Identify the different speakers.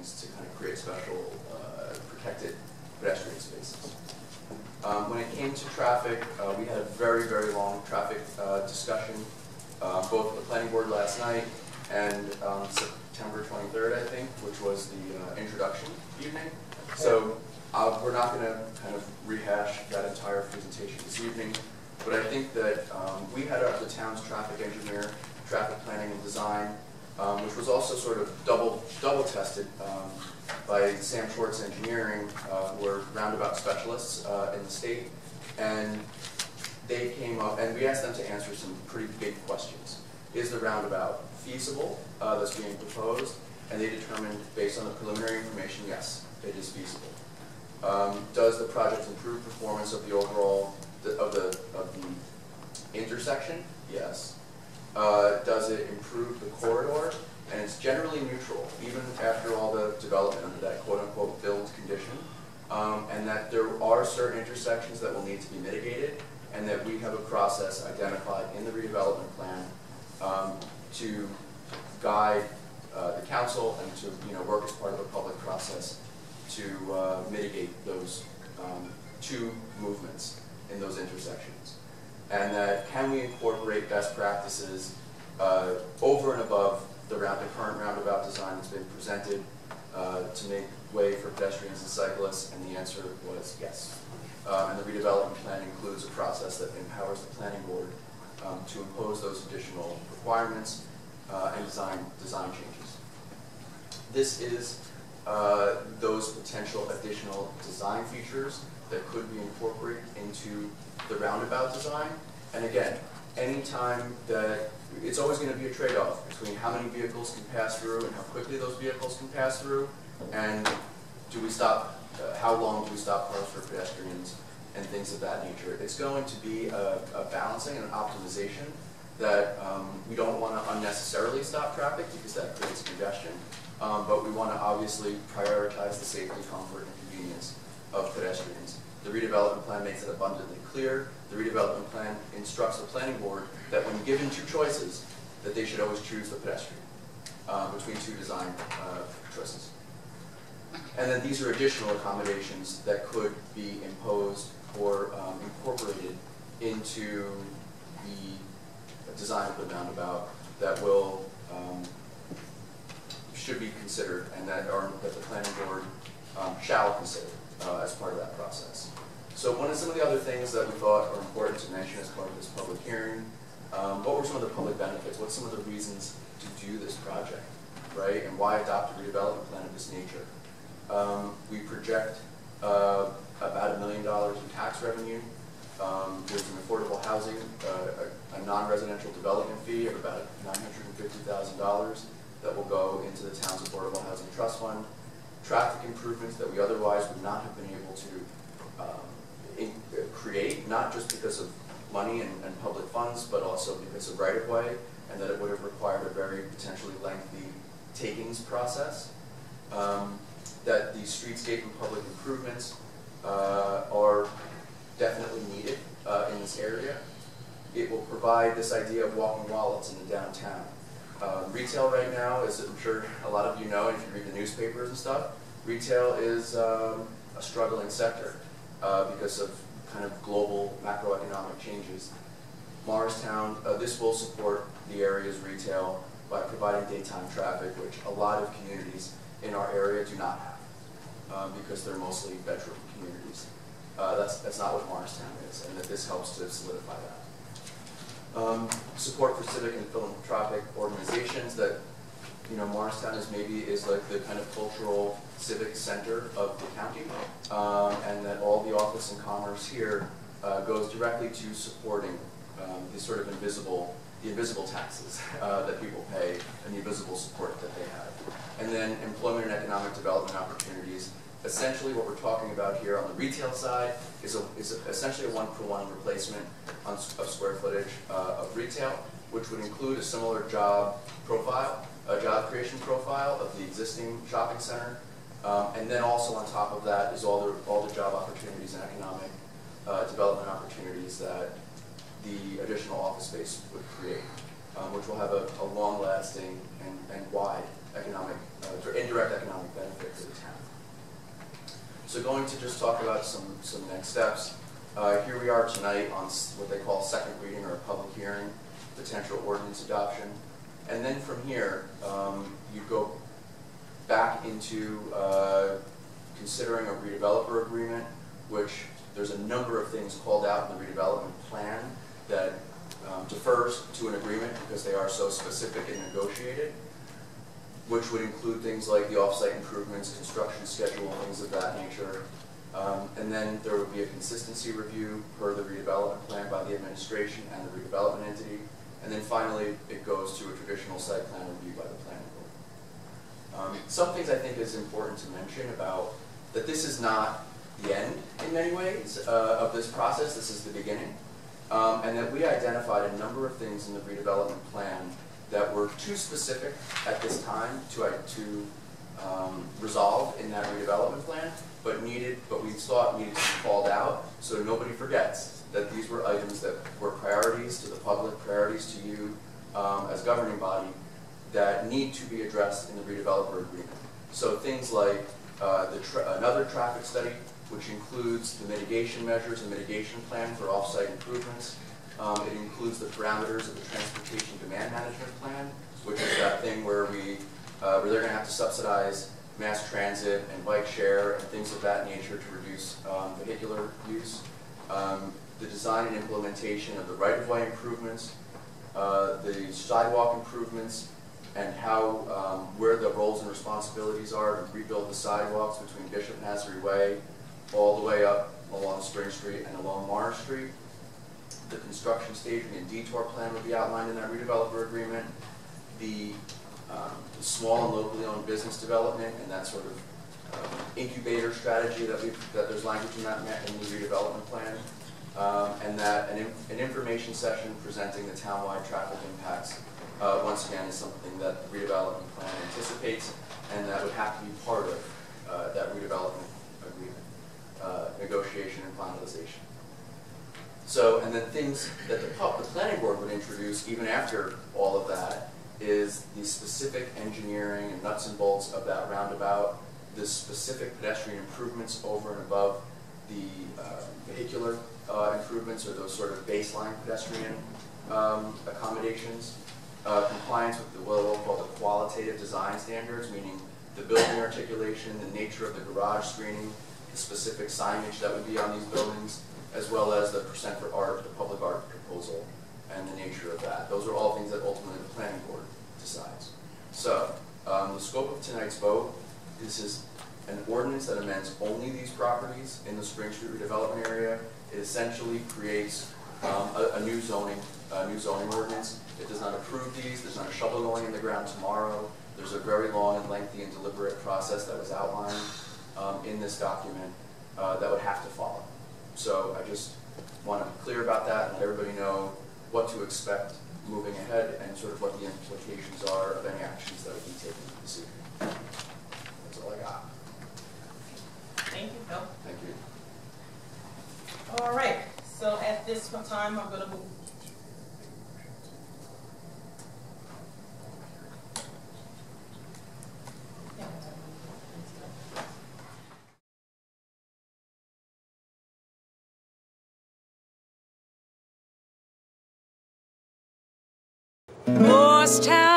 Speaker 1: intersections to kind of create special protected pedestrian spaces. When it came to traffic, we had a very, very long traffic discussion, both with the planning board last night and September 23rd, I think, which was the introduction evening. So we're not going to kind of rehash that entire presentation this evening, but I think that we had the town's traffic engineer, traffic planning and design, which was also sort of double tested by Sam Schwartz Engineering, who are roundabout specialists in the state, and they came up, and we asked them to answer some pretty big questions. Is the roundabout feasible that's being proposed? And they determined, based on the preliminary information, yes, it is feasible. Does the project improve performance of the overall of the intersection? Yes. Does it improve the corridor? And it's generally neutral, even after all the development under that quote-unquote build condition, and that there are certain intersections that will need to be mitigated, and that we have a process identified in the redevelopment plan to guide the council and to work as part of a public process to mitigate those two movements in those intersections. And that can we incorporate best practices over and above the current roundabout design that's been presented to make way for pedestrians and cyclists, and the answer was yes. And the redevelopment plan includes a process that empowers the planning board to impose those additional requirements and design changes. This is those potential additional design features that could be incorporated into the roundabout design. And again, anytime that it's always going to be a trade-off between how many vehicles can pass through and how quickly those vehicles can pass through, and do we stop, how long do we stop cars for pedestrians and things of that nature. It's going to be a balancing and an optimization that we don't want to unnecessarily stop traffic because that creates congestion, but we want to obviously prioritize the safety, comfort, and convenience of pedestrians. The redevelopment plan makes it abundantly clear. The redevelopment plan instructs the planning board that when given two choices, that they should always choose the pedestrian between two design choices. And then these are additional accommodations that could be imposed or incorporated into the design of the roundabout that will should be considered, and that the planning board shall consider as part of that process. So one of some of the other things that we thought are important to mention as part of this public hearing, what were some of the public benefits? What's some of the reasons to do this project, right? And why adopt a redevelopment plan of this nature? We project about $1 million in tax revenue. There's an affordable housing, a non-residential development fee of about $950,000 that will go into the town's affordable housing trust fund. Traffic improvements that we otherwise would not have been able to create, not just because of money and public funds, but also because of right-of-way, and that it would have required a very potentially lengthy takings process. That the streetscape and public improvements are definitely needed in this area. It will provide this idea of walking wallets in the downtown. Retail right now, as I'm sure a lot of you know, if you read the newspapers and stuff, retail is a struggling sector because of kind of global macroeconomic changes. Morristown, this will support the area's retail by providing daytime traffic, which a lot of communities in our area do not have because they're mostly bedroom communities. That's not what Morristown is, and that this helps to solidify that. Support for civic and philanthropic organizations that, Morristown is like the kind of cultural civic center of the county, and that all the Office and Commerce here goes directly to supporting the sort of invisible taxes that people pay and the invisible support that they have. And then employment and economic development opportunities. Essentially what we're talking about here on the retail side is essentially a one-for-one replacement of square footage of retail, which would include a similar job profile, a job creation profile of the existing shopping center. And then also on top of that is all the job opportunities and economic development opportunities that the additional office space would create, which will have a long-lasting and wide economic, or indirect economic benefit So going to just talk about some next steps. Here we are tonight on what they call second reading or a public hearing, potential ordinance adoption. And then from here, you go back into considering a redeveloper agreement, which there's a number of things called out in the redevelopment plan that defers to an agreement because they are so specific and negotiated, which would include things like the off-site improvements, construction schedule, things of that nature. And then there would be a consistency review per the redevelopment plan by the administration and the redevelopment entity. And then finally, it goes to a traditional site plan review by the planning board. Some things I think is important to mention about that this is not the end in many ways of this process. This is the beginning. And that we identified a number of things in the redevelopment plan that were too specific at this time to resolve in that redevelopment plan, but we thought needed to be called out so nobody forgets that these were items that were priorities to the public, priorities to you as governing body that need to be addressed in the redeveloper agreement. So things like another traffic study, which includes the mitigation measures and mitigation plan for off-site improvements. It includes the parameters of the transportation demand management plan, which is that thing where they're going to have to subsidize mass transit and bike share and things of that nature to reduce vehicular use. The design and implementation of the right-of-way improvements, the sidewalk improvements, and how where the roles and responsibilities are to rebuild the sidewalks between Bishop Nazarene Way all the way up along Spring Street and along Morris Street. The construction staging and detour plan would be outlined in that redeveloper agreement. The small and locally owned business development and that sort of incubator strategy that there's language in the redevelopment plan. And that an information session presenting the townwide traffic impacts once again is something that the redevelopment plan anticipates and that would have to be part of that redevelopment agreement, negotiation and finalization. So, and then things that the planning board would introduce even after all of that is the specific engineering and nuts and bolts of that roundabout, the specific pedestrian improvements over and above the vehicular improvements or those sort of baseline pedestrian accommodations, compliance with what we'll call the qualitative design standards, meaning the building articulation, the nature of the garage screening, the specific signage that would be on these buildings, as well as the percent for art, the public art proposal, and the nature of that. Those are all things that ultimately the planning board decides. So, the scope of tonight's vote, this is an ordinance that amends only these properties in the Spring Street redevelopment area. It essentially creates a new zoning ordinance. It does not approve these. There's not a shovel going in the ground tomorrow. There's a very long and lengthy and deliberate process that was outlined in this document that would have to follow. So I just want to be clear about that and let everybody know what to expect moving ahead and sort of what the implications are of any actions that would be taken this evening. That's all I got.
Speaker 2: Thank you, Phil.
Speaker 1: Thank you.
Speaker 2: All right, so at this time, I'm going to move.
Speaker 3: Morristown.